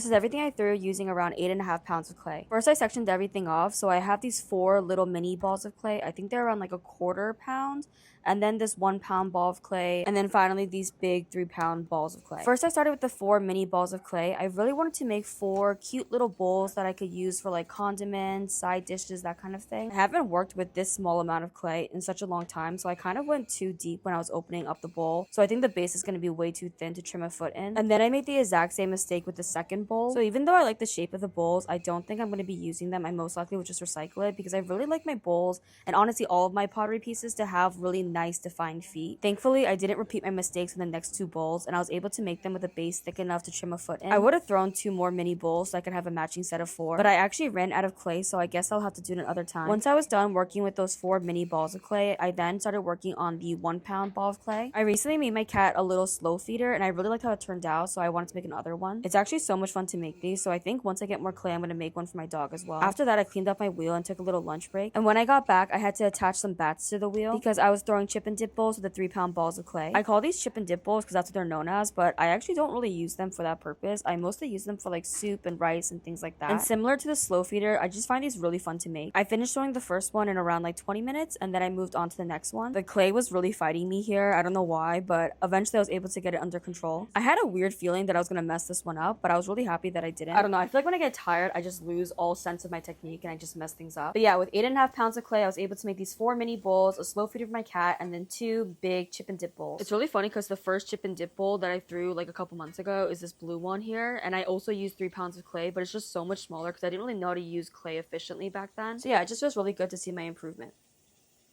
is everything I threw using around 8.5 pounds of clay. First, I sectioned everything off, so I have these 4 little mini balls of clay. I think they're around like a quarter pound, and then this 1 pound ball of clay, and then finally these big 3 pound balls of clay. First, I started with the 4 mini balls of clay. I really wanted to make 4 cute little bowls that I could use for like condiments, side dishes, that kind of thing. I haven't worked with this small amount of clay in such a long time, so I kind of went too deep when I was opening up the bowl. So I think the base is going to be way too thin to trim a foot in. And then I made the exact same mistake with the second bowl. So even though I like the shape of the bowls, I don't think I'm going to be using them. I most likely will just recycle it because I really like my bowls and honestly all of my pottery pieces to have really nice defined feet. Thankfully, I didn't repeat my mistakes in the next 2 bowls and I was able to make them with a base thick enough to trim a foot in. I would have thrown 2 more mini bowls so I could have a matching set of 4, but I actually ran out of clay, so I guess I'll have to do it another time. Once I was done working with those 4 mini balls of clay, I then started working on the 1 pound ball of clay. I recently made my cat a little slow feeder and I really liked how it turned out, so I wanted to make another one. It's actually so much fun to make these, so I think once I get more clay, I'm going to make one for my dog as well. After that, I cleaned up my wheel and took a little lunch break. And when I got back, I had to attach some bats to the wheel because I was throwing chip and dip bowls with the 3 pound balls of clay. I call these chip and dip bowls because that's what they're known as, but I actually don't really use them for that purpose. I mostly use them for like soup and rice and things like that. And similar to the slow feeder, I just find these really fun to make. I finished throwing the first one in around like 20 minutes and then I moved on to the next one. The clay was really fighting me here. I don't know why, but eventually I was able to get it under control. I had a weird feeling that I was going to mess this one up, but I was really happy that I didn't. I don't know. I feel like when I get tired, I just lose all sense of my technique and I just mess things up. But yeah, with 8.5 pounds of clay, I was able to make these 4 mini bowls, a slow feeder for my cat, and then 2 big chip and dip bowls. It's really funny because the first chip and dip bowl that I threw like a couple months ago is this blue one here, and I also used 3 pounds of clay, but it's just so much smaller because I didn't really know how to use clay efficiently back then. So yeah, it just feels really good to see my improvement.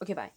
Okay, bye.